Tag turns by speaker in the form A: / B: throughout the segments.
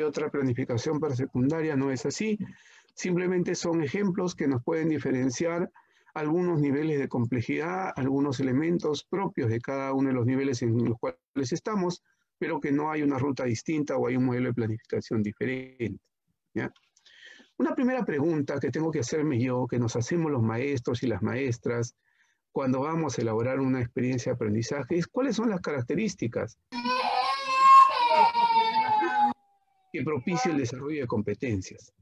A: otra planificación para secundaria, no es así. Simplemente son ejemplos que nos pueden diferenciar algunos niveles de complejidad, algunos elementos propios de cada uno de los niveles en los cuales estamos, pero que no hay una ruta distinta o hay un modelo de planificación diferente, ¿ya? Una primera pregunta que tengo que hacerme yo, que nos hacemos los maestros y las maestras cuando vamos a elaborar una experiencia de aprendizaje, es cuáles son las características que propician el desarrollo de competencias.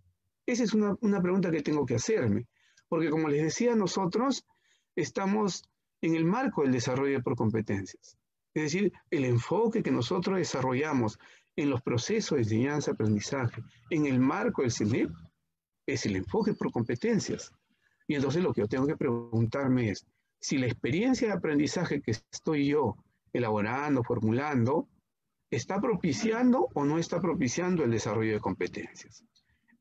A: Esa es una pregunta que tengo que hacerme, porque como les decía, nosotros estamos en el marco del desarrollo por competencias. Es decir, el enfoque que nosotros desarrollamos en los procesos de enseñanza-aprendizaje, en el marco del CENEP, es el enfoque por competencias. Y entonces lo que yo tengo que preguntarme es, si la experiencia de aprendizaje que estoy yo elaborando, formulando, ¿está propiciando o no está propiciando el desarrollo de competencias?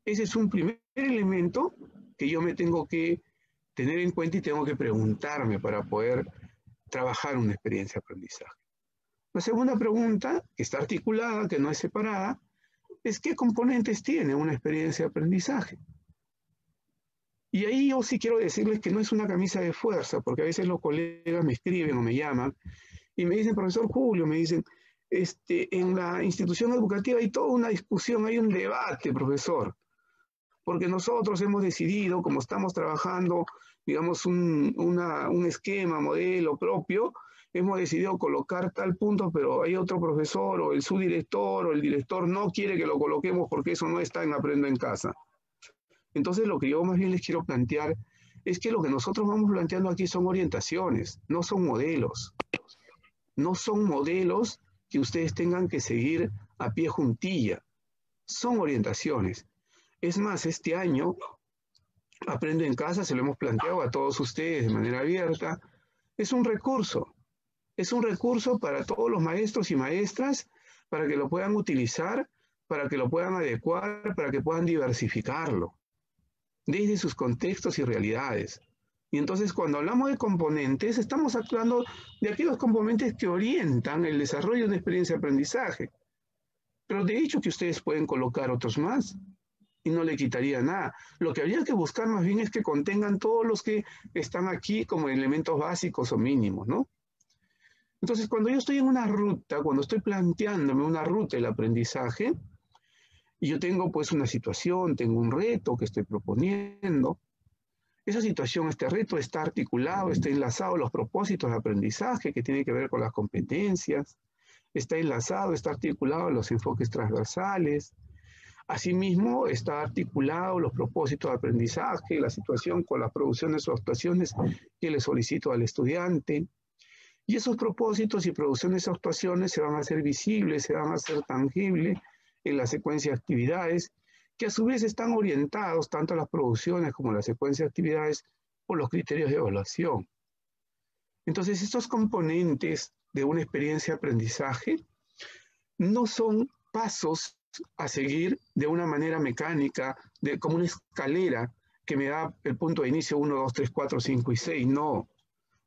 A: Ese es un primer elemento que yo me tengo que tener en cuenta y tengo que preguntarme para poder trabajar una experiencia de aprendizaje. La segunda pregunta, que está articulada, que no es separada, es ¿qué componentes tiene una experiencia de aprendizaje? Y ahí yo sí quiero decirles que no es una camisa de fuerza, porque a veces los colegas me escriben o me llaman y me dicen, profesor Julio, me dicen, en la institución educativa hay toda una discusión, hay un debate, profesor, porque nosotros hemos decidido, como estamos trabajando, digamos, un esquema, modelo propio, hemos decidido colocar tal punto, pero hay otro profesor o el subdirector o el director no quiere que lo coloquemos porque eso no está en Aprendo en Casa. Entonces lo que yo más bien les quiero plantear es que lo que nosotros vamos planteando aquí son orientaciones, no son modelos. No son modelos que ustedes tengan que seguir a pie juntilla, son orientaciones. Es más, este año, Aprendo en Casa, se lo hemos planteado a todos ustedes de manera abierta, es un recurso para todos los maestros y maestras, para que lo puedan utilizar, para que lo puedan adecuar, para que puedan diversificarlo, desde sus contextos y realidades. Y entonces cuando hablamos de componentes, estamos hablando de aquellos componentes que orientan el desarrollo de una experiencia de aprendizaje. Pero de hecho que ustedes pueden colocar otros más y no le quitaría nada. Lo que habría que buscar más bien es que contengan todos los que están aquí como elementos básicos o mínimos, ¿no? Entonces, cuando yo estoy en una ruta, cuando estoy planteándome una ruta del aprendizaje, y yo tengo pues una situación, tengo un reto que estoy proponiendo, esa situación, este reto está articulado, está enlazado a los propósitos de aprendizaje que tiene que ver con las competencias, está enlazado, está articulado a los enfoques transversales. Asimismo, está articulado los propósitos de aprendizaje, la situación con las producciones o actuaciones que le solicito al estudiante. Y esos propósitos y producciones o actuaciones se van a hacer visibles, se van a hacer tangibles en la secuencia de actividades, que a su vez están orientados tanto a las producciones como a la secuencia de actividades por los criterios de evaluación. Entonces, estos componentes de una experiencia de aprendizaje no son pasos a seguir de una manera mecánica, como una escalera que me da el punto de inicio 1, 2, 3, 4, 5 y 6, no,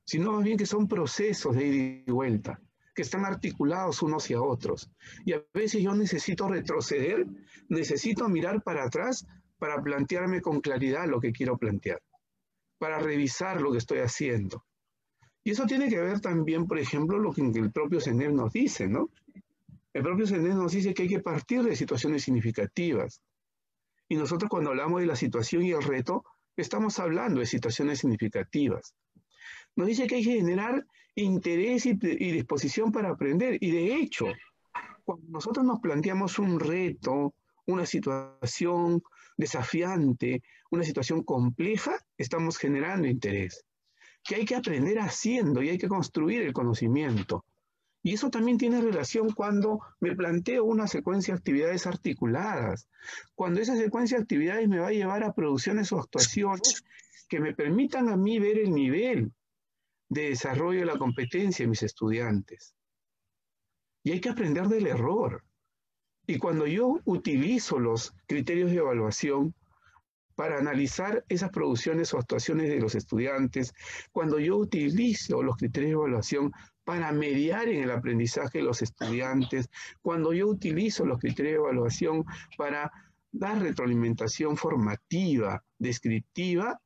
A: sino más bien que son procesos de ida y vuelta, que están articulados unos hacia otros. Y a veces yo necesito retroceder, necesito mirar para atrás para plantearme con claridad lo que quiero plantear, para revisar lo que estoy haciendo. Y eso tiene que ver también, por ejemplo, lo que el propio CENEP nos dice, ¿no? El propio CENEP nos dice que hay que partir de situaciones significativas. Y nosotros cuando hablamos de la situación y el reto, estamos hablando de situaciones significativas. Nos dice que hay que generar interés y disposición para aprender. Y de hecho, cuando nosotros nos planteamos un reto, una situación desafiante, una situación compleja, estamos generando interés. Que hay que aprender haciendo y hay que construir el conocimiento. Y eso también tiene relación cuando me planteo una secuencia de actividades articuladas. Cuando esa secuencia de actividades me va a llevar a producciones o actuaciones que me permitan a mí ver el nivel de desarrollo de la competencia de mis estudiantes. Y hay que aprender del error. Y cuando yo utilizo los criterios de evaluación para analizar esas producciones o actuaciones de los estudiantes, cuando yo utilizo los criterios de evaluación para mediar en el aprendizaje de los estudiantes, cuando yo utilizo los criterios de evaluación para dar retroalimentación formativa, descriptiva,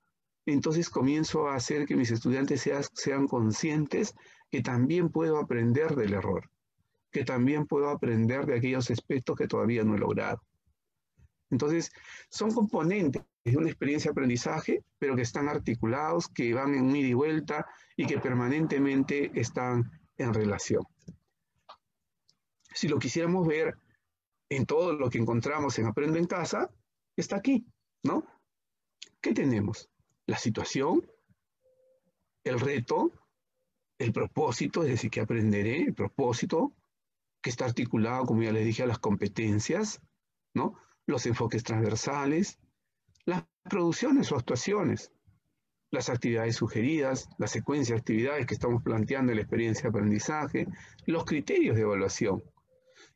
A: entonces comienzo a hacer que mis estudiantes sean conscientes que también puedo aprender del error, que también puedo aprender de aquellos aspectos que todavía no he logrado. Entonces, son componentes de una experiencia de aprendizaje, pero que están articulados, que van en ida y vuelta y que permanentemente están en relación. Si lo quisiéramos ver en todo lo que encontramos en Aprendo en Casa, está aquí, ¿no? ¿Qué tenemos? La situación, el reto, el propósito, es decir, que aprenderé, el propósito, que está articulado, como ya les dije, a las competencias, ¿no? Los enfoques transversales, las producciones o actuaciones, las actividades sugeridas, la secuencia de actividades que estamos planteando en la experiencia de aprendizaje, los criterios de evaluación.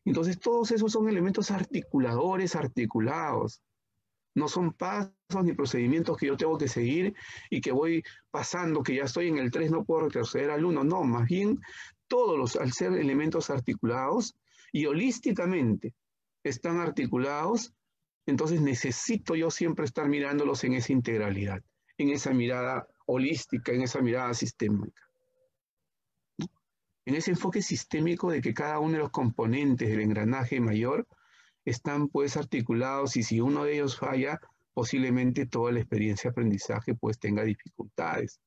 A: Entonces, todos esos son elementos articuladores, articulados. No son pasos ni procedimientos que yo tengo que seguir y que voy pasando, que ya estoy en el 3, no puedo retroceder al 1. No, más bien, todos al ser elementos articulados y holísticamente están articulados, entonces necesito yo siempre estar mirándolos en esa integralidad, en esa mirada holística, en esa mirada sistémica. En ese enfoque sistémico de que cada uno de los componentes del engranaje mayor están pues articulados y si uno de ellos falla, posiblemente toda la experiencia de aprendizaje pues tenga dificultades.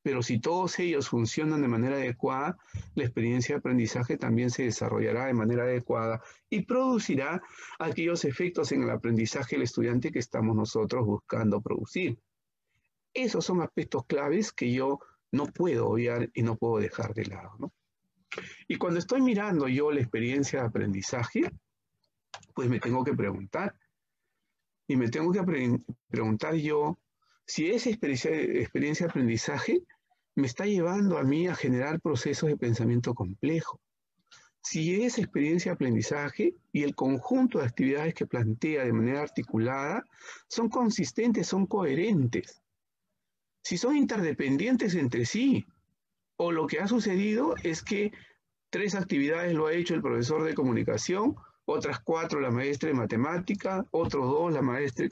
A: Pero si todos ellos funcionan de manera adecuada, la experiencia de aprendizaje también se desarrollará de manera adecuada y producirá aquellos efectos en el aprendizaje del estudiante que estamos nosotros buscando producir. Esos son aspectos claves que yo no puedo obviar y no puedo dejar de lado, ¿no? Y cuando estoy mirando yo la experiencia de aprendizaje, pues me tengo que preguntar. Y me tengo que preguntar yo si esa experiencia de aprendizaje me está llevando a mí a generar procesos de pensamiento complejo. Si esa experiencia de aprendizaje y el conjunto de actividades que plantea de manera articulada son consistentes, son coherentes. Si son interdependientes entre sí, o lo que ha sucedido es que 3 actividades lo ha hecho el profesor de comunicación, otras 4 la maestra de matemática, otros 2 la maestra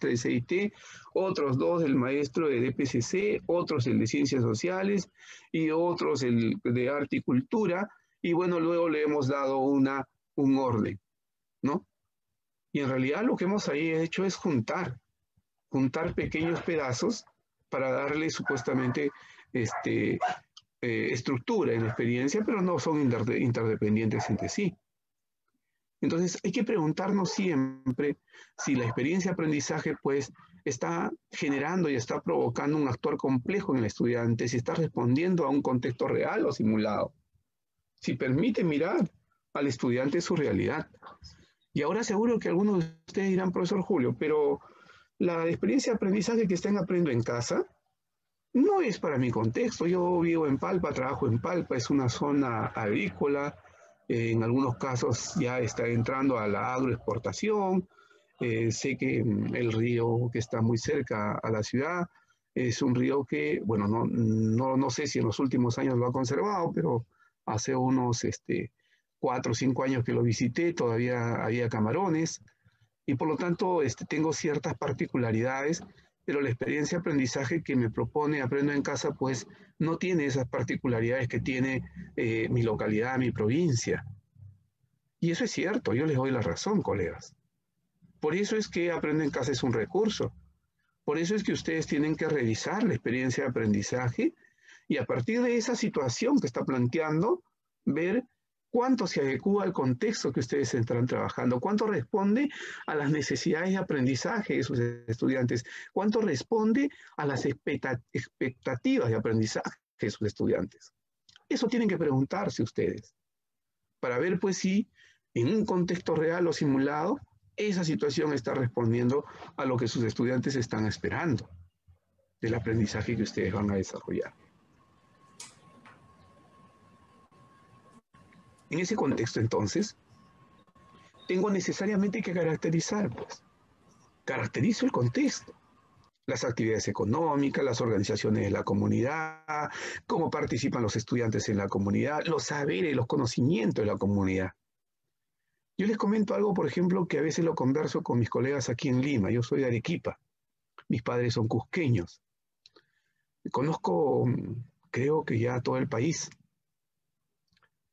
A: de CIT, otros 2 el maestro de DPCC, otros el de ciencias sociales y otros el de arte y cultura, y bueno, luego le hemos dado un orden, ¿no? Y en realidad lo que hemos ahí hecho es juntar pequeños pedazos para darle supuestamente estructura en la experiencia, pero no son interdependientes entre sí. Entonces hay que preguntarnos siempre si la experiencia de aprendizaje pues está generando y está provocando un actuar complejo en el estudiante, si está respondiendo a un contexto real o simulado, si permite mirar al estudiante su realidad. Y ahora seguro que algunos de ustedes dirán, profesor Julio, pero la experiencia de aprendizaje que está en Aprendo en Casa no es para mi contexto. Yo vivo en Palpa, trabajo en Palpa, es una zona agrícola, en algunos casos ya está entrando a la agroexportación. Sé que el río que está muy cerca a la ciudad es un río que, bueno, no sé si en los últimos años lo ha conservado, pero hace unos 4 o 5 años que lo visité, todavía había camarones y por lo tanto tengo ciertas particularidades, pero la experiencia de aprendizaje que me propone Aprendo en Casa pues no tiene esas particularidades que tiene mi localidad, mi provincia. Y eso es cierto, yo les doy la razón, colegas. Por eso es que Aprendo en Casa es un recurso. Por eso es que ustedes tienen que revisar la experiencia de aprendizaje y a partir de esa situación que está planteando, ver cuánto se adecúa al contexto que ustedes están trabajando, cuánto responde a las necesidades de aprendizaje de sus estudiantes, cuánto responde a las expectativas de aprendizaje de sus estudiantes. Eso tienen que preguntarse ustedes, para ver pues si en un contexto real o simulado, esa situación está respondiendo a lo que sus estudiantes están esperando del aprendizaje que ustedes van a desarrollar. En ese contexto, entonces, tengo necesariamente que caracterizar, pues. Caracterizo el contexto. las actividades económicas, las organizaciones de la comunidad, cómo participan los estudiantes en la comunidad, los saberes, los conocimientos de la comunidad. Yo les comento algo, por ejemplo, que a veces lo converso con mis colegas aquí en Lima. Yo soy de Arequipa, mis padres son cusqueños. Conozco, creo que ya todo el país,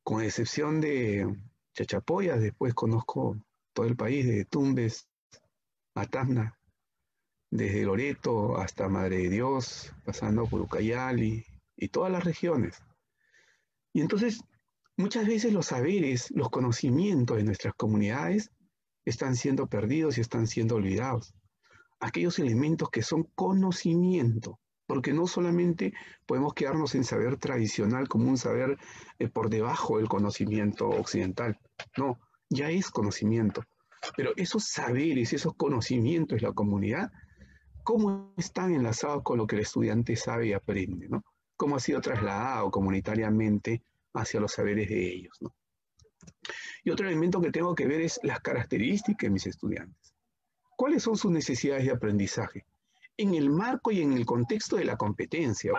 A: con excepción de Chachapoyas, después conozco todo el país, de Tumbes a Tacna, desde Loreto hasta Madre de Dios, pasando por Ucayali y todas las regiones. Y entonces, muchas veces los saberes, los conocimientos de nuestras comunidades están siendo perdidos y están siendo olvidados. Aquellos elementos que son conocimiento, porque no solamente podemos quedarnos en saber tradicional como un saber por debajo del conocimiento occidental. No, ya es conocimiento. Pero esos saberes, esos conocimientos de la comunidad, ¿cómo están enlazados con lo que el estudiante sabe y aprende, ¿no? ¿Cómo ha sido trasladado comunitariamente hacia los saberes de ellos, ¿no? Y otro elemento que tengo que ver es las características de mis estudiantes. ¿Cuáles son sus necesidades de aprendizaje? En el marco y en el contexto de la competencia,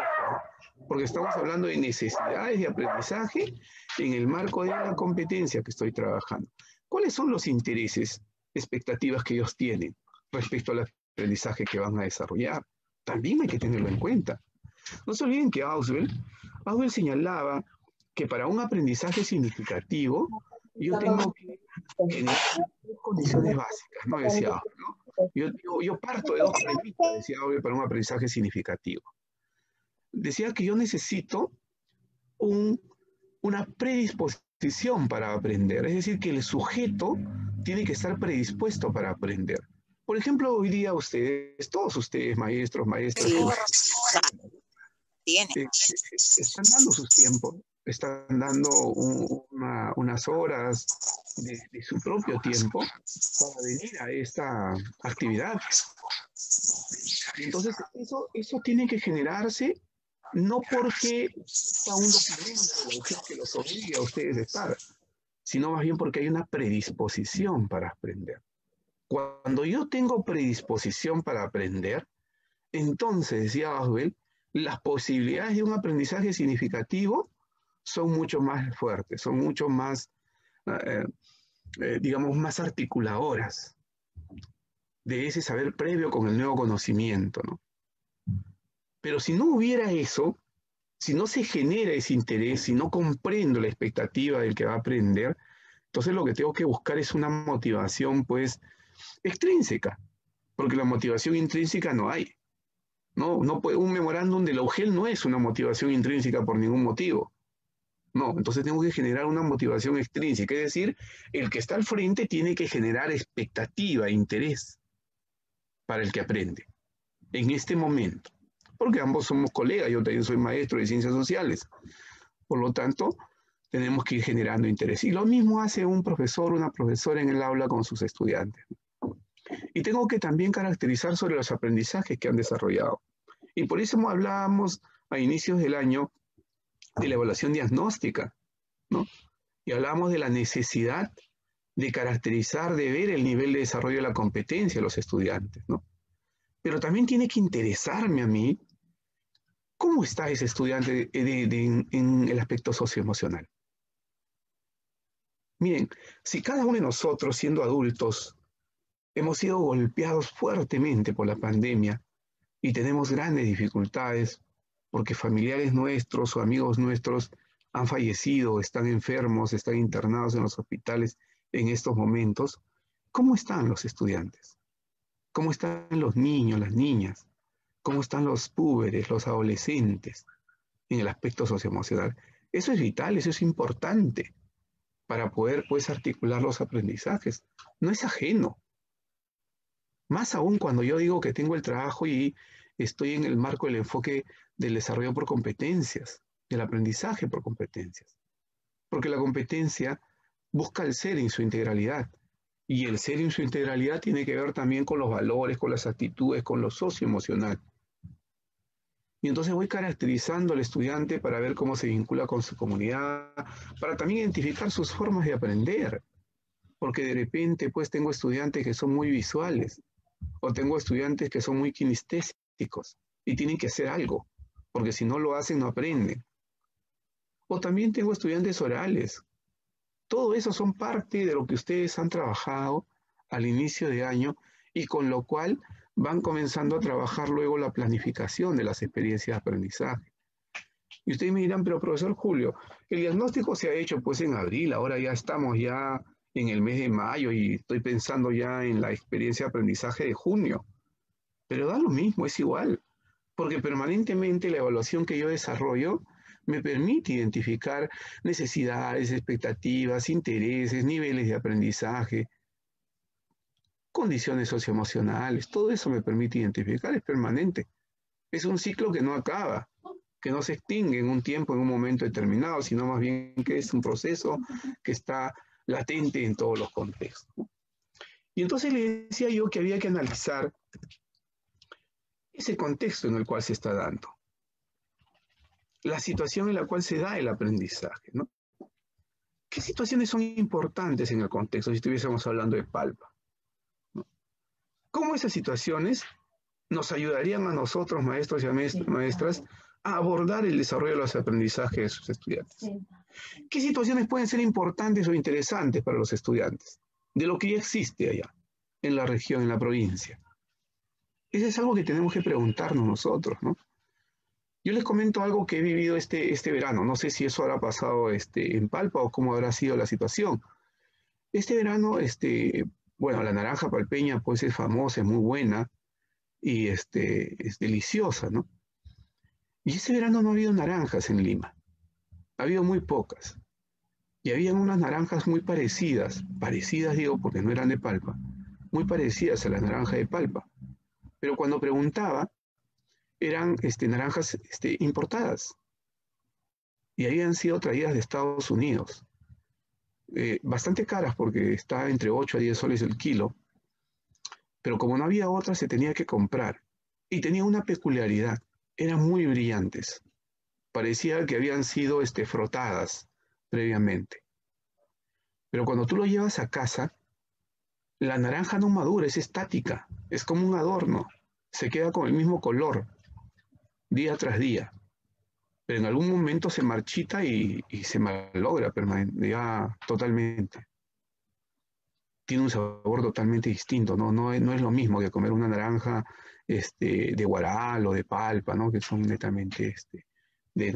A: porque estamos hablando de necesidades de aprendizaje en el marco de la competencia que estoy trabajando. ¿Cuáles son los intereses, expectativas que ellos tienen respecto al aprendizaje que van a desarrollar? También hay que tenerlo en cuenta. No se olviden que Auswell señalaba que para un aprendizaje significativo yo tengo que generar dos condiciones básicas, ¿no? Decía Auswell, ¿no? Yo parto de dos premisas, decía Auswell, para un aprendizaje significativo. Decía que yo necesito una predisposición para aprender, es decir, que el sujeto tiene que estar predispuesto para aprender. Por ejemplo, hoy día ustedes, todos ustedes, maestros, maestras, están dando sus tiempos, están dando unas horas de su propio tiempo para venir a esta actividad. Entonces, eso tiene que generarse no porque está un documento que los obligue a ustedes a estar, sino más bien porque hay una predisposición para aprender. Cuando yo tengo predisposición para aprender, entonces, decía Auswell, las posibilidades de un aprendizaje significativo son mucho más fuertes, son mucho más, digamos, más articuladoras de ese saber previo con el nuevo conocimiento, ¿no? Pero si no hubiera eso, si no se genera ese interés, si no comprendo la expectativa del que va a aprender, entonces lo que tengo que buscar es una motivación, pues, extrínseca, porque la motivación intrínseca no hay. No puede, un memorándum de la UGEL no es una motivación intrínseca por ningún motivo. No, entonces tengo que generar una motivación extrínseca, es decir, el que está al frente tiene que generar expectativa, interés para el que aprende en este momento, porque ambos somos colegas, yo también soy maestro de ciencias sociales, por lo tanto, tenemos que ir generando interés. Y lo mismo hace un profesor, una profesora en el aula con sus estudiantes. Y tengo que también caracterizar sobre los aprendizajes que han desarrollado. Y por eso hablábamos a inicios del año de la evaluación diagnóstica, ¿no? Y hablábamos de la necesidad de caracterizar, de ver el nivel de desarrollo de la competencia de los estudiantes, ¿no? Pero también tiene que interesarme a mí cómo está ese estudiante en el aspecto socioemocional. Miren, si cada uno de nosotros, siendo adultos, hemos sido golpeados fuertemente por la pandemia y tenemos grandes dificultades porque familiares nuestros o amigos nuestros han fallecido, están enfermos, están internados en los hospitales en estos momentos, ¿cómo están los estudiantes? ¿Cómo están los niños, las niñas? ¿Cómo están los púberes, los adolescentes en el aspecto socioemocional? Eso es vital, eso es importante para poder, pues, articular los aprendizajes. No es ajeno. Más aún cuando yo digo que tengo el trabajo y estoy en el marco del enfoque del desarrollo por competencias, del aprendizaje por competencias. Porque la competencia busca el ser en su integralidad. Y el ser en su integralidad tiene que ver también con los valores, con las actitudes, con lo socioemocional. Y entonces voy caracterizando al estudiante para ver cómo se vincula con su comunidad, para también identificar sus formas de aprender. Porque de repente, pues, tengo estudiantes que son muy visuales, o tengo estudiantes que son muy kinestésicos, diagnósticos y tienen que hacer algo, porque si no lo hacen no aprenden. O también tengo estudiantes orales. Todo eso son parte de lo que ustedes han trabajado al inicio de año y con lo cual van comenzando a trabajar luego la planificación de las experiencias de aprendizaje. Y ustedes me dirán, pero profesor Julio, el diagnóstico se ha hecho pues en abril, ahora ya estamos ya en el mes de mayo y estoy pensando ya en la experiencia de aprendizaje de junio. Pero da lo mismo, es igual, porque permanentemente la evaluación que yo desarrollo me permite identificar necesidades, expectativas, intereses, niveles de aprendizaje, condiciones socioemocionales, todo eso me permite identificar, es permanente. Es un ciclo que no acaba, que no se extingue en un tiempo, en un momento determinado, sino más bien que es un proceso que está latente en todos los contextos. Y entonces le decía yo que había que analizar ese contexto en el cual se está dando, la situación en la cual se da el aprendizaje, ¿no? ¿Qué situaciones son importantes en el contexto si estuviésemos hablando de Palpa? ¿No? ¿Cómo esas situaciones nos ayudarían a nosotros, maestros y maestras, a abordar el desarrollo de los aprendizajes de sus estudiantes? ¿Qué situaciones pueden ser importantes o interesantes para los estudiantes de lo que ya existe allá, en la región, en la provincia? Eso es algo que tenemos que preguntarnos nosotros, ¿no? Yo les comento algo que he vivido este verano. No sé si eso habrá pasado en Palpa o cómo habrá sido la situación. Este verano, bueno, la naranja palpeña pues es famosa, es muy buena y es deliciosa, ¿no? Y ese verano no ha habido naranjas en Lima. Ha habido muy pocas. Y habían unas naranjas muy parecidas digo porque no eran de Palpa, muy parecidas a la naranja de Palpa. Pero cuando preguntaba, eran naranjas importadas y habían sido traídas de Estados Unidos. Bastante caras porque está entre 8 a 10 soles el kilo, pero como no había otra se tenía que comprar. Y tenía una peculiaridad, eran muy brillantes. Parecía que habían sido frotadas previamente. Pero cuando tú lo llevas a casa, la naranja no madura, es estática, es como un adorno, se queda con el mismo color, día tras día. Pero en algún momento se marchita y se malogra ya totalmente. Tiene un sabor totalmente distinto, ¿no? No es lo mismo que comer una naranja de Guaral o de Palpa, ¿no? Que son netamente de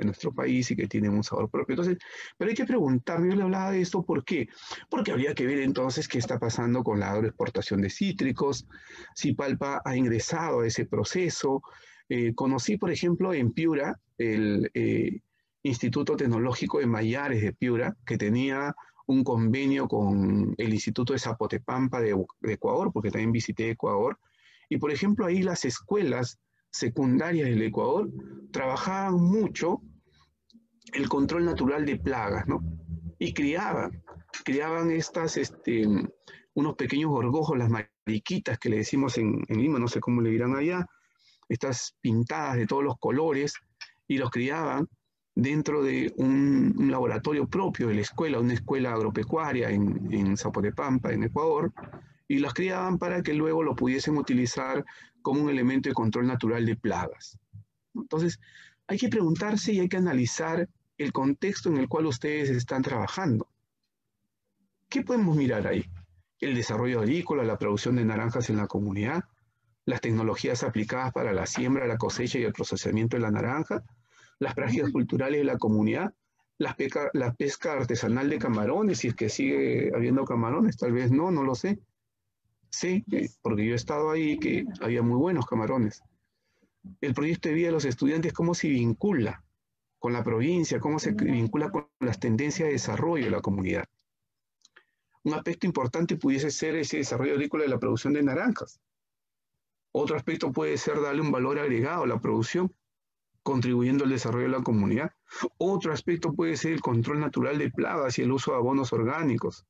A: nuestro país y que tienen un sabor propio. Entonces, pero hay que preguntarme, yo le hablaba de esto, ¿por qué? Porque habría que ver entonces qué está pasando con la agroexportación de cítricos, si Palpa ha ingresado a ese proceso. Conocí, por ejemplo, en Piura, el Instituto Tecnológico de Mayares de Piura, que tenía un convenio con el Instituto de Zapotepampa de Ecuador, porque también visité Ecuador, y por ejemplo ahí las escuelas secundarias del Ecuador trabajaban mucho el control natural de plagas, ¿no? Y criaban unos pequeños gorgojos, las mariquitas que le decimos en Lima, no sé cómo le dirán allá, estas pintadas de todos los colores, y los criaban dentro de un laboratorio propio de la escuela, una escuela agropecuaria en Zapotepampa, en Ecuador, y las criaban para que luego lo pudiesen utilizar como un elemento de control natural de plagas. Entonces, hay que preguntarse y hay que analizar el contexto en el cual ustedes están trabajando. ¿Qué podemos mirar ahí? El desarrollo agrícola, la producción de naranjas en la comunidad, las tecnologías aplicadas para la siembra, la cosecha y el procesamiento de la naranja, las prácticas culturales de la comunidad, la pesca artesanal de camarones, si es que sigue habiendo camarones, tal vez no lo sé. Sé, porque yo he estado ahí, que había muy buenos camarones. El proyecto de vida de los estudiantes, cómo se vincula con la provincia, cómo se vincula con las tendencias de desarrollo de la comunidad. Un aspecto importante pudiese ser ese desarrollo agrícola de la producción de naranjas. Otro aspecto puede ser darle un valor agregado a la producción, contribuyendo al desarrollo de la comunidad. Otro aspecto puede ser el control natural de plagas y el uso de abonos orgánicos.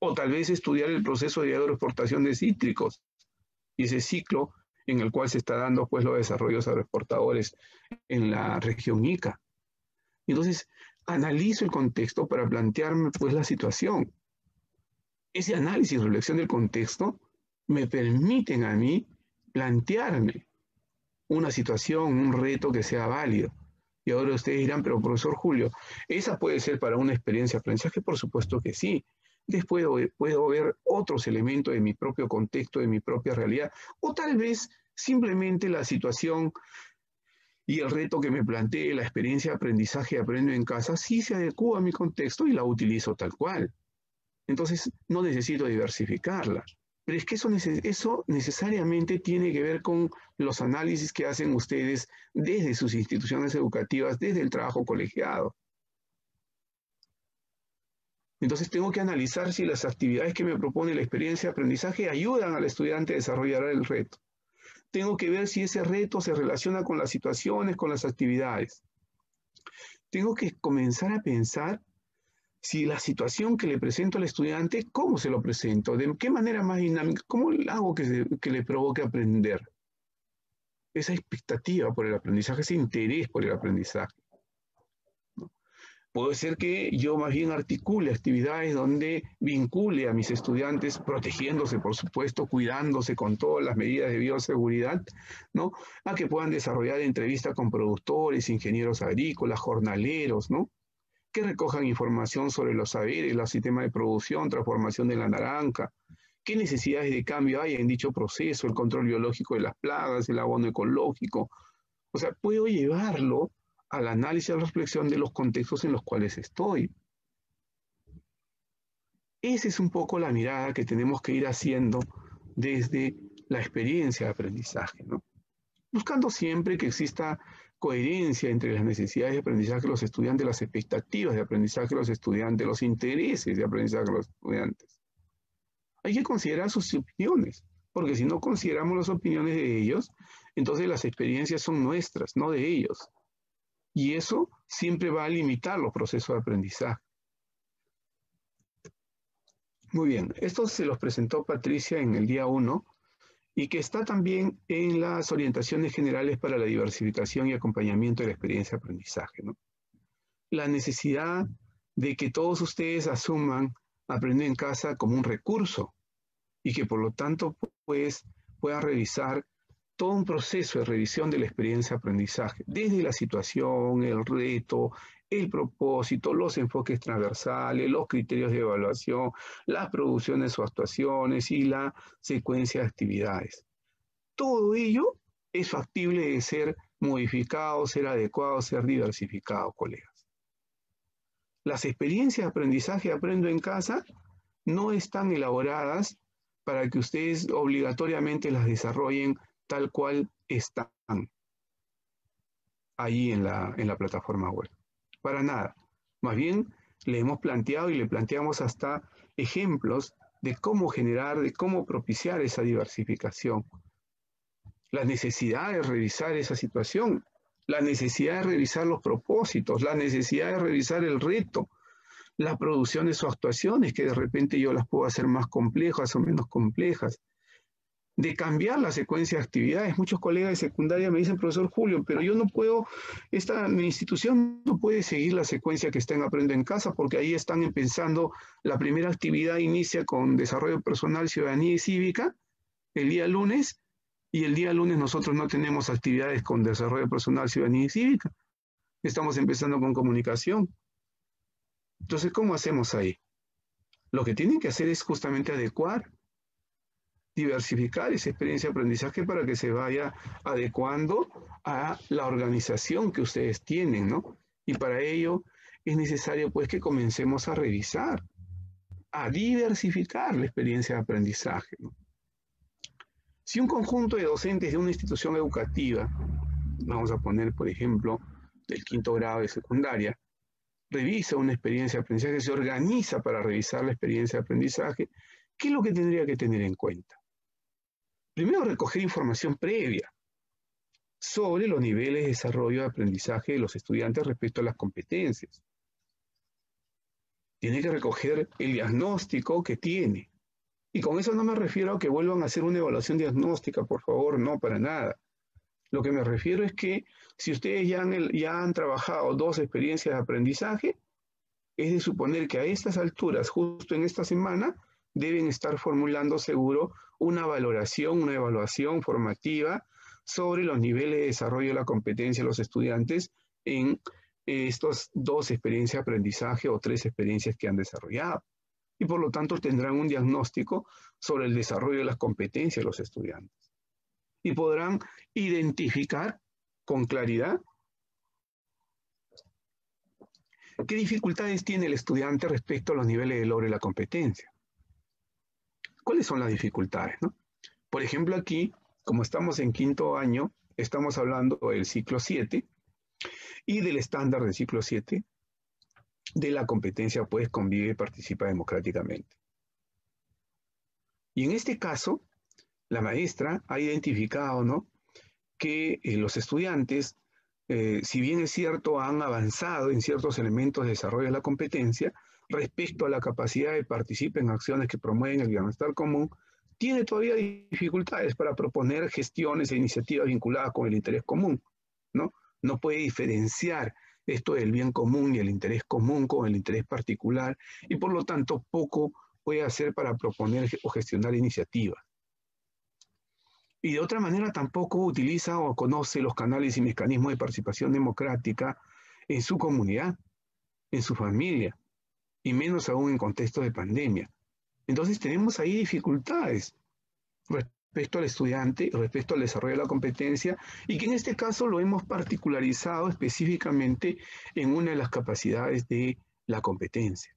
A: O tal vez estudiar el proceso de agroexportación de cítricos y ese ciclo en el cual se está dando pues los desarrollos agroexportadores en la región Ica. Entonces, analizo el contexto para plantearme pues la situación. Ese análisis y reflexión del contexto me permiten a mí plantearme una situación, un reto que sea válido. Y ahora ustedes dirán, pero profesor Julio, ¿esa puede ser para una experiencia de aprendizaje? Por supuesto que sí. Después puedo ver otros elementos de mi propio contexto, de mi propia realidad, o tal vez simplemente la situación y el reto que me plantee, la experiencia de aprendizaje aprendo en casa, sí se adecua a mi contexto y la utilizo tal cual. Entonces, no necesito diversificarla. Pero es que eso necesariamente tiene que ver con los análisis que hacen ustedes desde sus instituciones educativas, desde el trabajo colegiado. Entonces tengo que analizar si las actividades que me propone la experiencia de aprendizaje ayudan al estudiante a desarrollar el reto. Tengo que ver si ese reto se relaciona con las situaciones, con las actividades. Tengo que comenzar a pensar si la situación que le presento al estudiante, ¿cómo se lo presento? ¿De qué manera más dinámica? ¿Cómo hago que le provoque aprender? Esa expectativa por el aprendizaje, ese interés por el aprendizaje. Puede ser que yo más bien articule actividades donde vincule a mis estudiantes, protegiéndose, por supuesto, cuidándose con todas las medidas de bioseguridad, ¿no? A que puedan desarrollar entrevistas con productores, ingenieros agrícolas, jornaleros, ¿no? Que recojan información sobre los saberes, los sistemas de producción, transformación de la naranja, qué necesidades de cambio hay en dicho proceso, el control biológico de las plagas, el abono ecológico. O sea, puedo llevarlo al análisis y a la reflexión de los contextos en los cuales estoy. Esa es un poco la mirada que tenemos que ir haciendo desde la experiencia de aprendizaje, ¿no? Buscando siempre que exista coherencia entre las necesidades de aprendizaje de los estudiantes, las expectativas de aprendizaje de los estudiantes, los intereses de aprendizaje de los estudiantes. Hay que considerar sus opiniones, porque si no consideramos las opiniones de ellos, entonces las experiencias son nuestras, no de ellos. Y eso siempre va a limitar los procesos de aprendizaje. Muy bien, esto se los presentó Patricia en el día 1 y que está también en las orientaciones generales para la diversificación y acompañamiento de la experiencia de aprendizaje, ¿no? La necesidad de que todos ustedes asuman aprender en casa como un recurso y que por lo tanto pues, puedan revisar todo un proceso de revisión de la experiencia de aprendizaje, desde la situación, el reto, el propósito, los enfoques transversales, los criterios de evaluación, las producciones o actuaciones y la secuencia de actividades. Todo ello es factible de ser modificado, ser adecuado, ser diversificado, colegas. Las experiencias de aprendizaje aprendo en casa no están elaboradas para que ustedes obligatoriamente las desarrollen tal cual están ahí en la plataforma web. Para nada. Más bien, le hemos planteado y le planteamos hasta ejemplos de cómo generar, de cómo propiciar esa diversificación. La necesidad de revisar esa situación, la necesidad de revisar los propósitos, la necesidad de revisar el reto, las producciones o actuaciones que de repente yo las puedo hacer más complejas o menos complejas, de cambiar la secuencia de actividades. Muchos colegas de secundaria me dicen, profesor Julio, pero yo no puedo, mi institución no puede seguir la secuencia que está en Aprendo en Casa, porque ahí están pensando, la primera actividad inicia con desarrollo personal, ciudadanía y cívica, el día lunes, y el día lunes nosotros no tenemos actividades con desarrollo personal, ciudadanía y cívica. Estamos empezando con comunicación. Entonces, ¿cómo hacemos ahí? Lo que tienen que hacer es justamente adecuar, diversificar esa experiencia de aprendizaje para que se vaya adecuando a la organización que ustedes tienen, ¿no? Y para ello es necesario pues que comencemos a revisar, a diversificar la experiencia de aprendizaje, ¿no? Si un conjunto de docentes de una institución educativa, vamos a poner por ejemplo del 5º grado de secundaria, revisa una experiencia de aprendizaje, se organiza para revisar la experiencia de aprendizaje, ¿qué es lo que tendría que tener en cuenta? Primero, recoger información previa sobre los niveles de desarrollo de aprendizaje de los estudiantes respecto a las competencias. Tiene que recoger el diagnóstico que tiene. Y con eso no me refiero a que vuelvan a hacer una evaluación diagnóstica, por favor, no, para nada. Lo que me refiero es que si ustedes ya han trabajado 2 experiencias de aprendizaje, es de suponer que a estas alturas, justo en esta semana, deben estar formulando seguro una valoración, una evaluación formativa sobre los niveles de desarrollo de la competencia de los estudiantes en estas 2 experiencias de aprendizaje o 3 experiencias que han desarrollado. Y por lo tanto tendrán un diagnóstico sobre el desarrollo de las competencias de los estudiantes. Y podrán identificar con claridad qué dificultades tiene el estudiante respecto a los niveles de logro de la competencia. ¿Cuáles son las dificultades, no? Por ejemplo, aquí, como estamos en 5º año, estamos hablando del ciclo 7 y del estándar del ciclo 7 de la competencia, pues, convive y participa democráticamente. Y en este caso, la maestra ha identificado, ¿no?, que los estudiantes, si bien es cierto, han avanzado en ciertos elementos de desarrollo de la competencia, respecto a la capacidad de participar en acciones que promueven el bienestar común, tiene todavía dificultades para proponer gestiones e iniciativas vinculadas con el interés común, ¿no? No puede diferenciar esto del bien común y el interés común con el interés particular, y por lo tanto poco puede hacer para proponer o gestionar iniciativas. Y de otra manera tampoco utiliza o conoce los canales y mecanismos de participación democrática en su comunidad, en su familia, y menos aún en contexto de pandemia. Entonces tenemos ahí dificultades respecto al estudiante, respecto al desarrollo de la competencia, y que en este caso lo hemos particularizado específicamente en una de las capacidades de la competencia.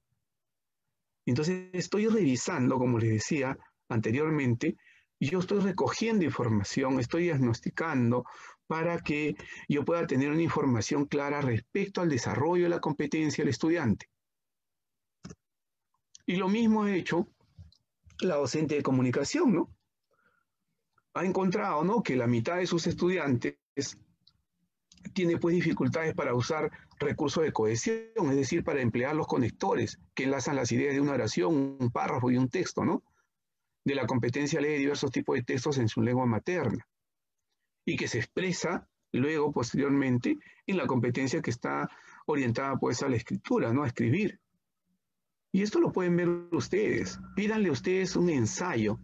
A: Entonces estoy revisando, como les decía anteriormente, yo estoy recogiendo información, estoy diagnosticando para que yo pueda tener una información clara respecto al desarrollo de la competencia del estudiante. Y lo mismo ha hecho la docente de comunicación, ¿no? Ha encontrado, ¿no?, que la mitad de sus estudiantes tiene pues dificultades para usar recursos de cohesión, es decir, para emplear los conectores que enlazan las ideas de una oración, un párrafo y un texto, ¿no?, de la competencia lee diversos tipos de textos en su lengua materna, y que se expresa luego, posteriormente, en la competencia que está orientada pues a la escritura, ¿no?, a escribir. Y esto lo pueden ver ustedes. Pídanle ustedes un ensayo.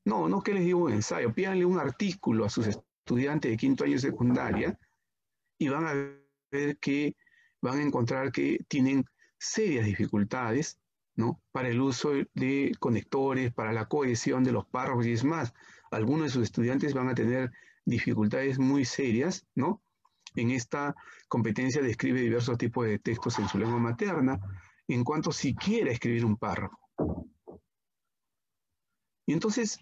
A: No que les digo un ensayo, pídanle un artículo a sus estudiantes de 5º año de secundaria y van a ver que van a encontrar que tienen serias dificultades, ¿no?, para el uso de conectores, para la cohesión de los párrafos, y es más, algunos de sus estudiantes van a tener dificultades muy serias, ¿no?, en esta competencia de escribir diversos tipos de textos en su lengua materna, en cuanto siquiera escribir un párrafo. Y entonces,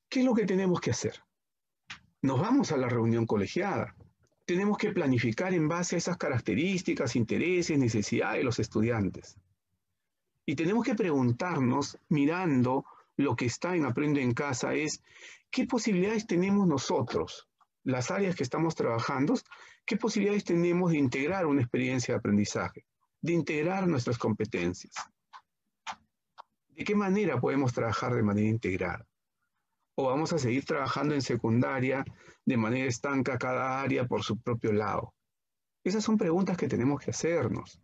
A: ¿qué es lo que tenemos que hacer? Nos vamos a la reunión colegiada. Tenemos que planificar en base a esas características, intereses, necesidades de los estudiantes. Y tenemos que preguntarnos, mirando lo que está en Aprendo en Casa, es ¿qué posibilidades tenemos nosotros, las áreas que estamos trabajando, qué posibilidades tenemos de integrar una experiencia de aprendizaje, de integrar nuestras competencias? ¿De qué manera podemos trabajar de manera integrada? ¿O vamos a seguir trabajando en secundaria de manera estanca cada área por su propio lado? Esas son preguntas que tenemos que hacernos.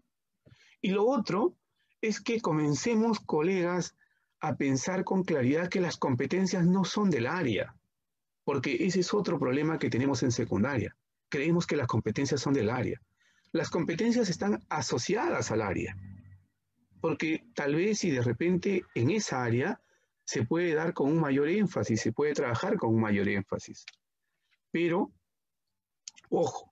A: Y lo otro es que comencemos, colegas, a pensar con claridad que las competencias no son del área, porque ese es otro problema que tenemos en secundaria. Creemos que las competencias son del área. Las competencias están asociadas al área, porque tal vez si de repente en esa área se puede dar con un mayor énfasis, se puede trabajar con un mayor énfasis. Pero, ojo,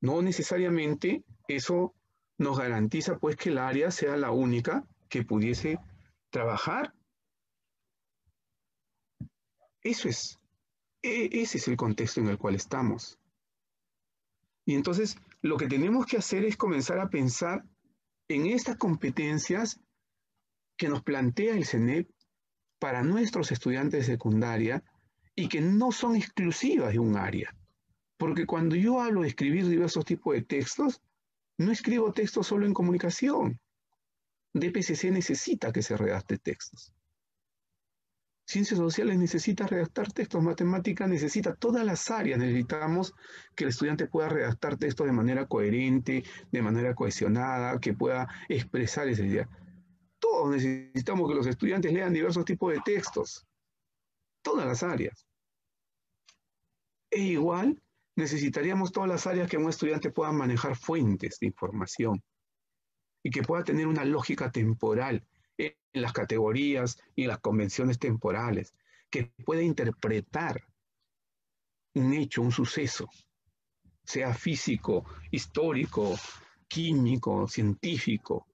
A: no necesariamente eso nos garantiza pues que el área sea la única que pudiese trabajar. Ese es el contexto en el cual estamos. Y entonces lo que tenemos que hacer es comenzar a pensar en estas competencias que nos plantea el CENEP para nuestros estudiantes de secundaria y que no son exclusivas de un área. Porque cuando yo hablo de escribir diversos tipos de textos, no escribo textos solo en comunicación. DPCC necesita que se redacte textos. Ciencias sociales necesita redactar textos, matemática necesita, todas las áreas necesitamos que el estudiante pueda redactar textos de manera coherente, de manera cohesionada, que pueda expresar esa idea. Todos necesitamos que los estudiantes lean diversos tipos de textos, todas las áreas. E igual necesitaríamos todas las áreas que un estudiante pueda manejar fuentes de información y que pueda tener una lógica temporal en las categorías y en las convenciones temporales, que pueda interpretar un hecho, un suceso, sea físico, histórico, químico, científico.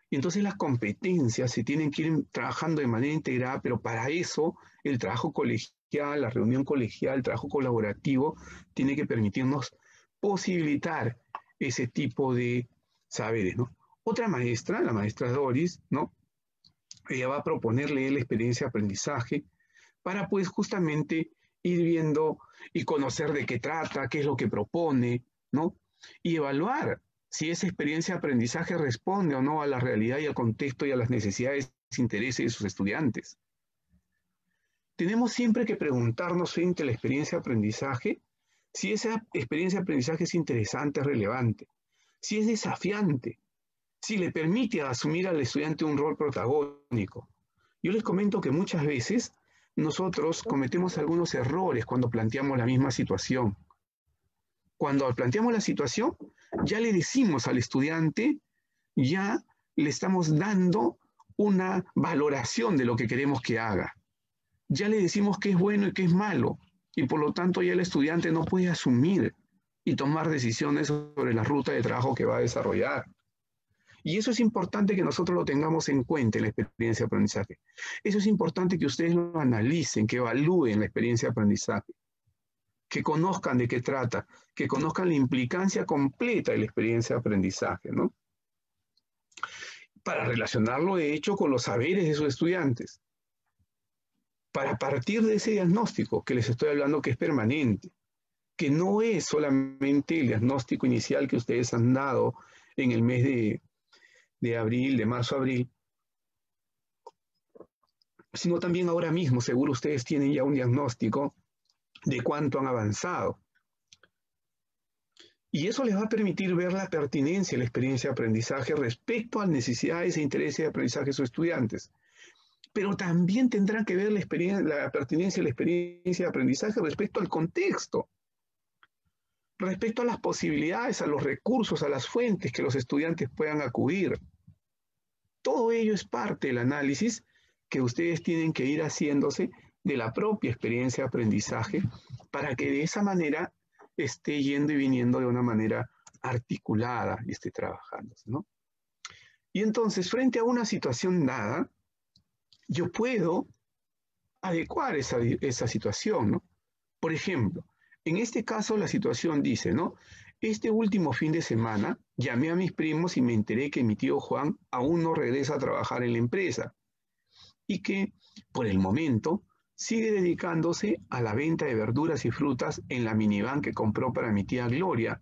A: Y entonces las competencias se tienen que ir trabajando de manera integrada, pero para eso el trabajo colegial, la reunión colegial, el trabajo colaborativo, tiene que permitirnos posibilitar ese tipo de saberes, ¿no? Otra maestra, la maestra Doris, ¿no? Ella va a proponerle la experiencia de aprendizaje para pues justamente ir viendo y conocer de qué trata, qué es lo que propone, ¿no? Y evaluar si esa experiencia de aprendizaje responde o no a la realidad y al contexto y a las necesidades e intereses de sus estudiantes. Tenemos siempre que preguntarnos frente a la experiencia de aprendizaje si esa experiencia de aprendizaje es interesante, relevante, si es desafiante, si le permite asumir al estudiante un rol protagónico. Yo les comento que muchas veces nosotros cometemos algunos errores cuando planteamos la misma situación. Cuando planteamos la situación, ya le decimos al estudiante, ya le estamos dando una valoración de lo que queremos que haga. Ya le decimos qué es bueno y qué es malo, y por lo tanto ya el estudiante no puede asumir y tomar decisiones sobre la ruta de trabajo que va a desarrollar. Y eso es importante que nosotros lo tengamos en cuenta en la experiencia de aprendizaje. Eso es importante que ustedes lo analicen, que evalúen la experiencia de aprendizaje, que conozcan de qué trata, que conozcan la implicancia completa de la experiencia de aprendizaje, ¿no? Para relacionarlo, de hecho, con los saberes de sus estudiantes. Para partir de ese diagnóstico que les estoy hablando, que es permanente, que no es solamente el diagnóstico inicial que ustedes han dado en el mes de abril, de marzo a abril, sino también ahora mismo, seguro ustedes tienen ya un diagnóstico de cuánto han avanzado. Y eso les va a permitir ver la pertinencia de la experiencia de aprendizaje respecto a las necesidades e intereses de aprendizaje de sus estudiantes. Pero también tendrán que ver la pertinencia de la experiencia de aprendizaje respecto al contexto, respecto a las posibilidades, a los recursos, a las fuentes que los estudiantes puedan acudir. Todo ello es parte del análisis que ustedes tienen que ir haciéndose de la propia experiencia de aprendizaje para que de esa manera esté yendo y viniendo de una manera articulada y esté trabajando, ¿no? Y entonces, frente a una situación dada, yo puedo adecuar esa situación, ¿no? Por ejemplo, en este caso la situación dice, ¿no? Este último fin de semana llamé a mis primos y me enteré que mi tío Juan aún no regresa a trabajar en la empresa y que, por el momento, sigue dedicándose a la venta de verduras y frutas en la minivan que compró para mi tía Gloria,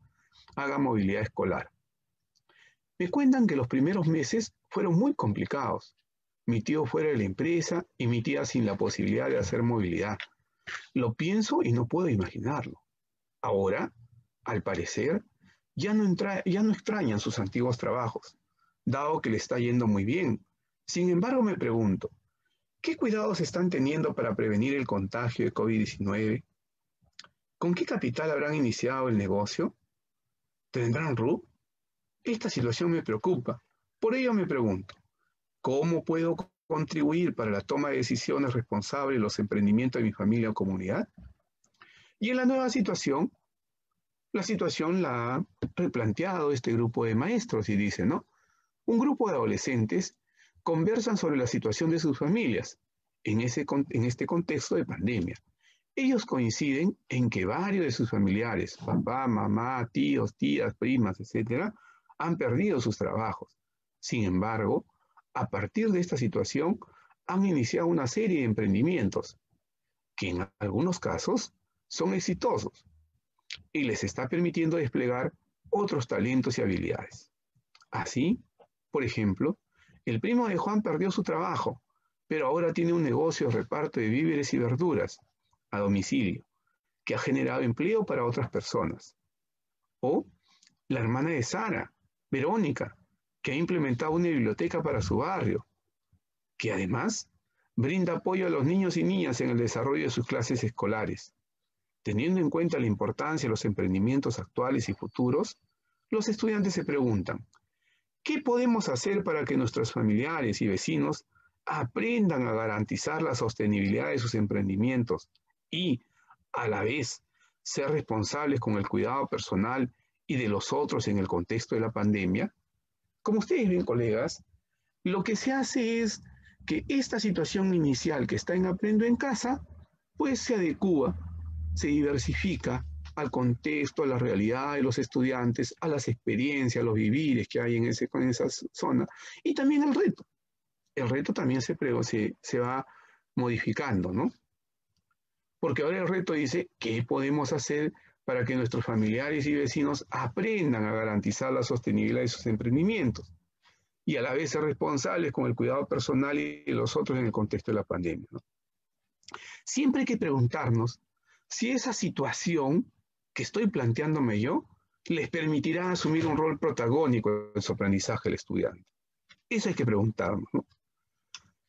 A: haga movilidad escolar. Me cuentan que los primeros meses fueron muy complicados. Mi tío fuera de la empresa y mi tía sin la posibilidad de hacer movilidad. Lo pienso y no puedo imaginarlo. Ahora, al parecer, ya no extrañan sus antiguos trabajos, dado que le está yendo muy bien. Sin embargo, me pregunto, ¿qué cuidados están teniendo para prevenir el contagio de COVID-19? ¿Con qué capital habrán iniciado el negocio? ¿Tendrán RUT? Esta situación me preocupa. Por ello me pregunto, ¿cómo puedo contribuir para la toma de decisiones responsables de los emprendimientos de mi familia o comunidad? Y en la nueva situación, la situación la ha replanteado este grupo de maestros y dice, ¿no? Un grupo de adolescentes conversan sobre la situación de sus familias en este contexto de pandemia. Ellos coinciden en que varios de sus familiares, papá, mamá, tíos, tías, primas, etcétera, han perdido sus trabajos. Sin embargo, a partir de esta situación, han iniciado una serie de emprendimientos que en algunos casos son exitosos y les está permitiendo desplegar otros talentos y habilidades. Así, por ejemplo, el primo de Juan perdió su trabajo, pero ahora tiene un negocio de reparto de víveres y verduras a domicilio, que ha generado empleo para otras personas. O la hermana de Sara, Verónica, que ha implementado una biblioteca para su barrio, que además brinda apoyo a los niños y niñas en el desarrollo de sus clases escolares. Teniendo en cuenta la importancia de los emprendimientos actuales y futuros, los estudiantes se preguntan, ¿qué podemos hacer para que nuestros familiares y vecinos aprendan a garantizar la sostenibilidad de sus emprendimientos y, a la vez, ser responsables con el cuidado personal y de los otros en el contexto de la pandemia? Como ustedes ven, colegas, lo que se hace es que esta situación inicial que está en Aprendo en Casa, pues se adecúa, se diversifica al contexto, a la realidad de los estudiantes, a las experiencias, a los vivires que hay en esa zona, y también el reto. El reto también se va modificando, ¿no? Porque ahora el reto dice, ¿qué podemos hacer para que nuestros familiares y vecinos aprendan a garantizar la sostenibilidad de sus emprendimientos y a la vez ser responsables con el cuidado personal y de los otros en el contexto de la pandemia, ¿no? Siempre hay que preguntarnos si esa situación que estoy planteándome yo les permitirá asumir un rol protagónico en su aprendizaje del estudiante. Eso hay que preguntarnos, ¿no?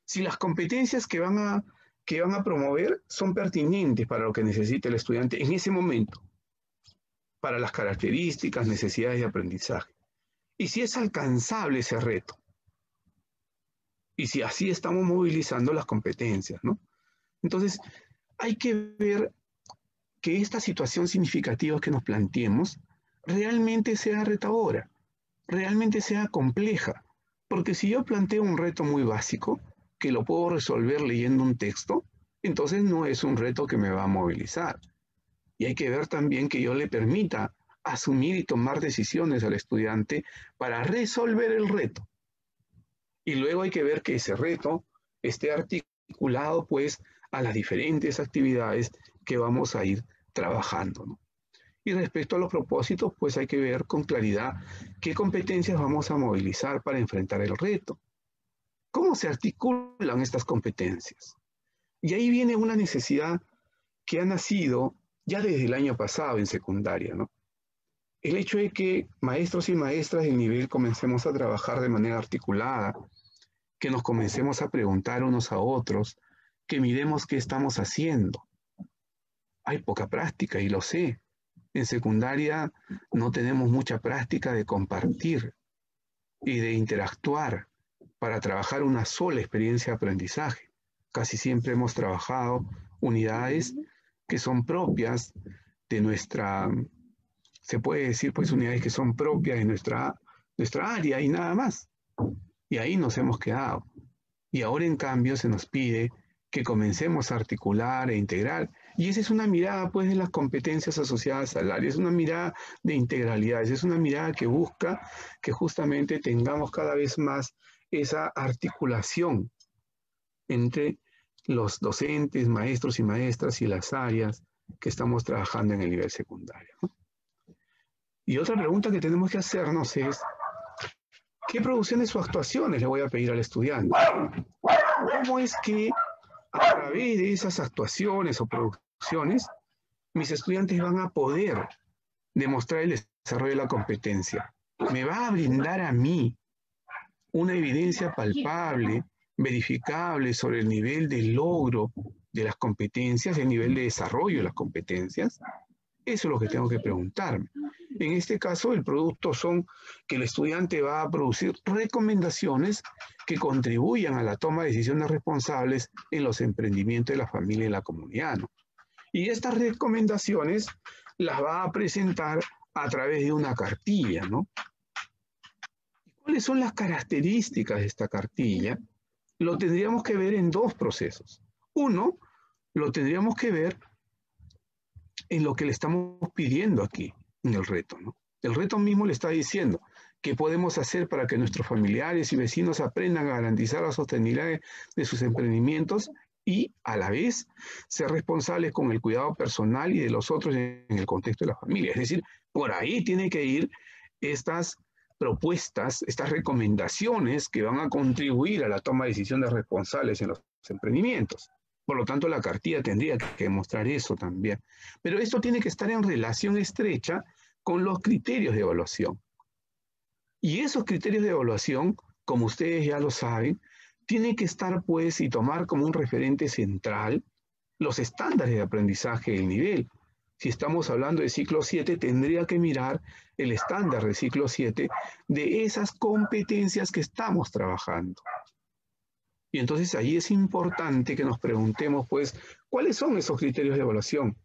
A: Si las competencias que van a promover son pertinentes para lo que necesita el estudiante en ese momento, para las características, necesidades de aprendizaje. Y si es alcanzable ese reto. Y si así estamos movilizando las competencias, ¿no? Entonces, hay que ver que esta situación significativa que nos planteemos realmente sea retadora, realmente sea compleja. Porque si yo planteo un reto muy básico, que lo puedo resolver leyendo un texto, entonces no es un reto que me va a movilizar. Y hay que ver también que yo le permita asumir y tomar decisiones al estudiante para resolver el reto. Y luego hay que ver que ese reto esté articulado pues a las diferentes actividades que vamos a ir trabajando, ¿no? Y respecto a los propósitos, pues hay que ver con claridad qué competencias vamos a movilizar para enfrentar el reto. ¿Cómo se articulan estas competencias? Y ahí viene una necesidad que ha nacido ya desde el año pasado en secundaria, ¿no? El hecho de que maestros y maestras del nivel comencemos a trabajar de manera articulada, que nos comencemos a preguntar unos a otros, que miremos qué estamos haciendo. Hay poca práctica y lo sé. En secundaria no tenemos mucha práctica de compartir y de interactuar para trabajar una sola experiencia de aprendizaje. Casi siempre hemos trabajado unidades que son propias de nuestra, se puede decir pues unidades que son propias de nuestra área y nada más. Y ahí nos hemos quedado. Y ahora en cambio se nos pide que comencemos a articular e integrar. Y esa es una mirada pues de las competencias asociadas al área, es una mirada de integralidad, es una mirada que busca que justamente tengamos cada vez más esa articulación entre los docentes, maestros y maestras y las áreas que estamos trabajando en el nivel secundario, ¿no? Y otra pregunta que tenemos que hacernos es, ¿qué producciones o actuaciones le voy a pedir al estudiante? ¿Cómo es que a través de esas actuaciones o producciones mis estudiantes van a poder demostrar el desarrollo de la competencia? ¿Me va a brindar a mí una evidencia palpable, verificable sobre el nivel de logro de las competencias, el nivel de desarrollo de las competencias? Eso es lo que tengo que preguntarme. En este caso, el producto son que el estudiante va a producir recomendaciones que contribuyan a la toma de decisiones responsables en los emprendimientos de la familia y la comunidad, ¿no? Y estas recomendaciones las va a presentar a través de una cartilla, ¿no? ¿Cuáles son las características de esta cartilla? Lo tendríamos que ver en dos procesos. Uno, lo tendríamos que ver en lo que le estamos pidiendo aquí, en el reto, ¿no? El reto mismo le está diciendo qué podemos hacer para que nuestros familiares y vecinos aprendan a garantizar la sostenibilidad de sus emprendimientos y, a la vez, ser responsables con el cuidado personal y de los otros en el contexto de la familia. Es decir, por ahí tiene que ir estas propuestas, estas recomendaciones que van a contribuir a la toma de decisiones responsables en los emprendimientos. Por lo tanto, la cartilla tendría que demostrar eso también. Pero esto tiene que estar en relación estrecha con los criterios de evaluación. Y esos criterios de evaluación, como ustedes ya lo saben, tienen que estar pues y tomar como un referente central los estándares de aprendizaje del nivel, Si estamos hablando de ciclo 7, tendría que mirar el estándar de ciclo 7 de esas competencias que estamos trabajando. Y entonces ahí es importante que nos preguntemos, pues, ¿cuáles son esos criterios de evaluación?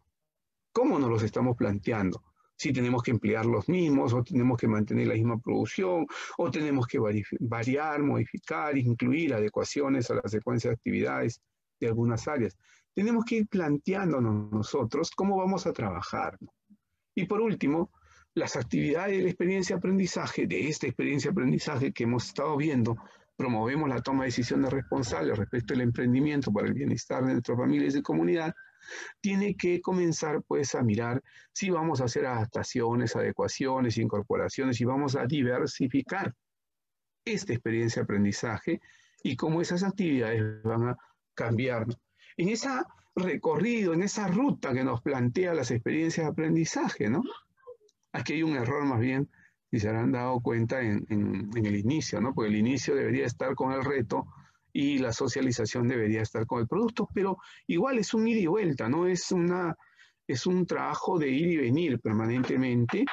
A: ¿Cómo nos los estamos planteando? Si tenemos que emplear los mismos, o tenemos que mantener la misma producción, o tenemos que variar, modificar, incluir adecuaciones a la secuencia de actividades de algunas áreas. Tenemos que ir planteándonos nosotros cómo vamos a trabajar. Y por último, las actividades de la experiencia de aprendizaje, de esta experiencia de aprendizaje que hemos estado viendo, promovemos la toma de decisiones responsables respecto al emprendimiento para el bienestar de nuestras familias y comunidad, tiene que comenzar pues a mirar si vamos a hacer adaptaciones, adecuaciones, incorporaciones y vamos a diversificar esta experiencia de aprendizaje y cómo esas actividades van a cambiar. En ese recorrido, en esa ruta que nos plantea las experiencias de aprendizaje, ¿no? Aquí hay un error más bien, si se habrán dado cuenta en el inicio, ¿no? Porque el inicio debería estar con el reto y la socialización debería estar con el producto, pero igual es un ida y vuelta, ¿no? Es un trabajo de ir y venir permanentemente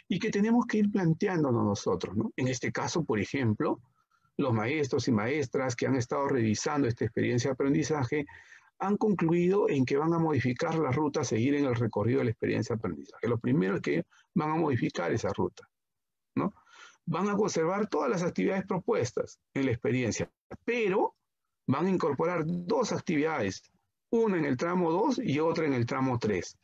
A: y que tenemos que ir planteándonos nosotros, ¿no? En este caso, por ejemplo, los maestros y maestras que han estado revisando esta experiencia de aprendizaje han concluido en que van a modificar la ruta a seguir en el recorrido de la experiencia de aprendizaje. Lo primero es que van a modificar esa ruta, ¿no? Van a conservar todas las actividades propuestas en la experiencia, pero van a incorporar dos actividades, una en el tramo 2 y otra en el tramo 3,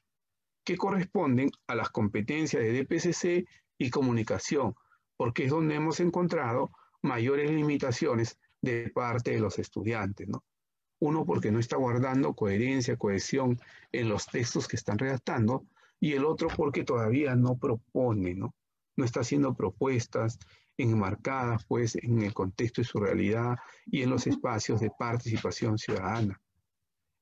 A: que corresponden a las competencias de DPCC y comunicación, porque es donde hemos encontrado mayores limitaciones de parte de los estudiantes, ¿no? Uno, porque no está guardando coherencia, cohesión en los textos que están redactando, y el otro porque todavía no propone, ¿no? No está haciendo propuestas enmarcadas, pues, en el contexto de su realidad y en los espacios de participación ciudadana.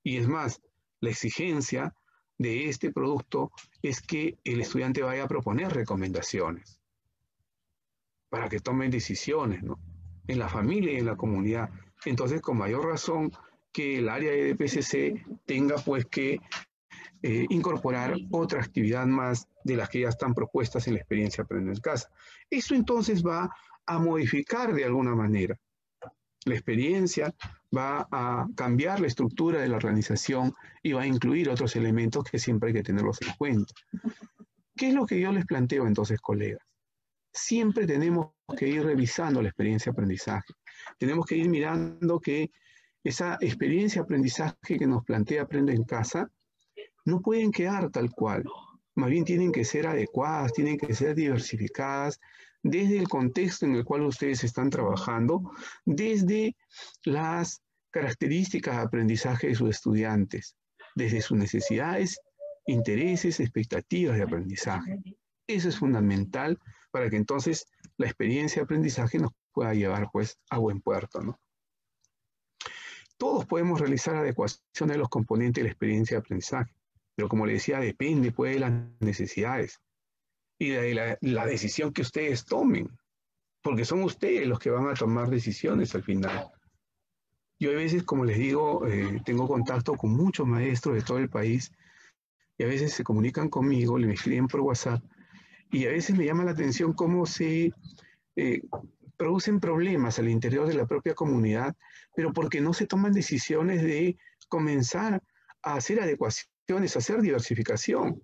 A: Y es más, la exigencia de este producto es que el estudiante vaya a proponer recomendaciones para que tomen decisiones, ¿no? En la familia y en la comunidad. Entonces, con mayor razón, que el área de DPCC tenga pues que incorporar otra actividad más de las que ya están propuestas en la experiencia Aprender en Casa. Eso entonces va a modificar de alguna manera la experiencia, va a cambiar la estructura de la organización y va a incluir otros elementos que siempre hay que tenerlos en cuenta. ¿Qué es lo que yo les planteo entonces, colegas? Siempre tenemos que ir revisando la experiencia de aprendizaje. Tenemos que ir mirando que esa experiencia de aprendizaje que nos plantea Aprende en Casa no pueden quedar tal cual. Más bien tienen que ser adecuadas, tienen que ser diversificadas desde el contexto en el cual ustedes están trabajando, desde las características de aprendizaje de sus estudiantes, desde sus necesidades, intereses, expectativas de aprendizaje. Eso es fundamental para que entonces la experiencia de aprendizaje nos pueda llevar pues a buen puerto, ¿no? Todos podemos realizar adecuaciones de los componentes de la experiencia de aprendizaje, pero como les decía, depende pues de las necesidades y de la decisión que ustedes tomen, porque son ustedes los que van a tomar decisiones al final. Yo a veces, como les digo, tengo contacto con muchos maestros de todo el país y a veces se comunican conmigo, me escriben por WhatsApp y a veces me llama la atención cómo se producen problemas al interior de la propia comunidad, pero porque no se toman decisiones de comenzar a hacer adecuaciones, a hacer diversificación.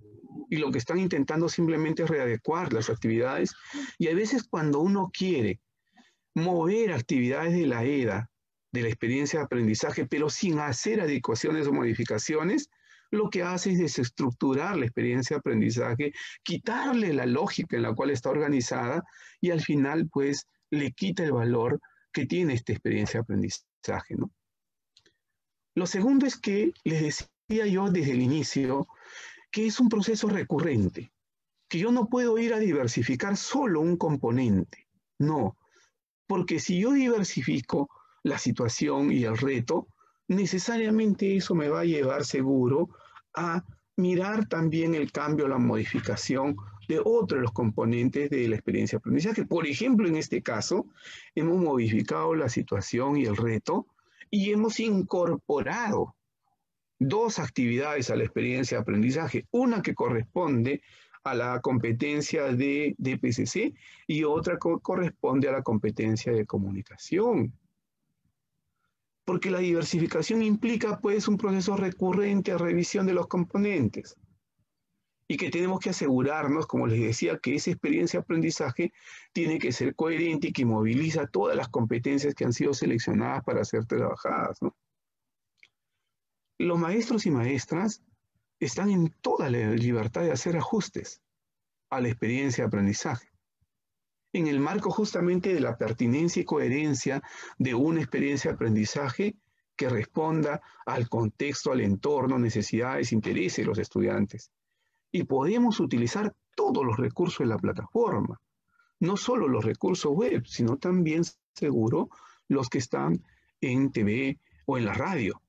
A: Y lo que están intentando simplemente es readecuar las actividades. Y a veces cuando uno quiere mover actividades de la EDA, de la experiencia de aprendizaje, pero sin hacer adecuaciones o modificaciones, lo que hace es desestructurar la experiencia de aprendizaje, quitarle la lógica en la cual está organizada y al final, pues, le quita el valor que tiene esta experiencia de aprendizaje, ¿no? Lo segundo es que les decía yo desde el inicio que es un proceso recurrente, que yo no puedo ir a diversificar solo un componente, no, porque si yo diversifico la situación y el reto, necesariamente eso me va a llevar seguro a mirar también el cambio, la modificación de otros de los componentes de la experiencia de aprendizaje. Por ejemplo, en este caso, hemos modificado la situación y el reto y hemos incorporado dos actividades a la experiencia de aprendizaje, una que corresponde a la competencia de DPCC y otra que corresponde a la competencia de comunicación. Porque la diversificación implica pues un proceso recurrente de revisión de los componentes y que tenemos que asegurarnos, como les decía, que esa experiencia de aprendizaje tiene que ser coherente y que moviliza todas las competencias que han sido seleccionadas para ser trabajadas, ¿no? Los maestros y maestras están en toda la libertad de hacer ajustes a la experiencia de aprendizaje, en el marco justamente de la pertinencia y coherencia de una experiencia de aprendizaje que responda al contexto, al entorno, necesidades, intereses de los estudiantes. Y podemos utilizar todos los recursos de la plataforma, no solo los recursos web, sino también, seguro, los que están en TV o en la radio.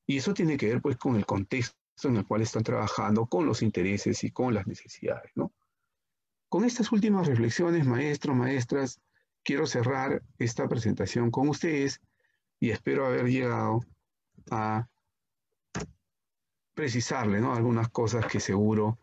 A: Y eso tiene que ver pues con el contexto en el cual están trabajando, con los intereses y con las necesidades, ¿no? Con estas últimas reflexiones, maestros, maestras, quiero cerrar esta presentación con ustedes y espero haber llegado a precisarle, ¿no?, algunas cosas que seguro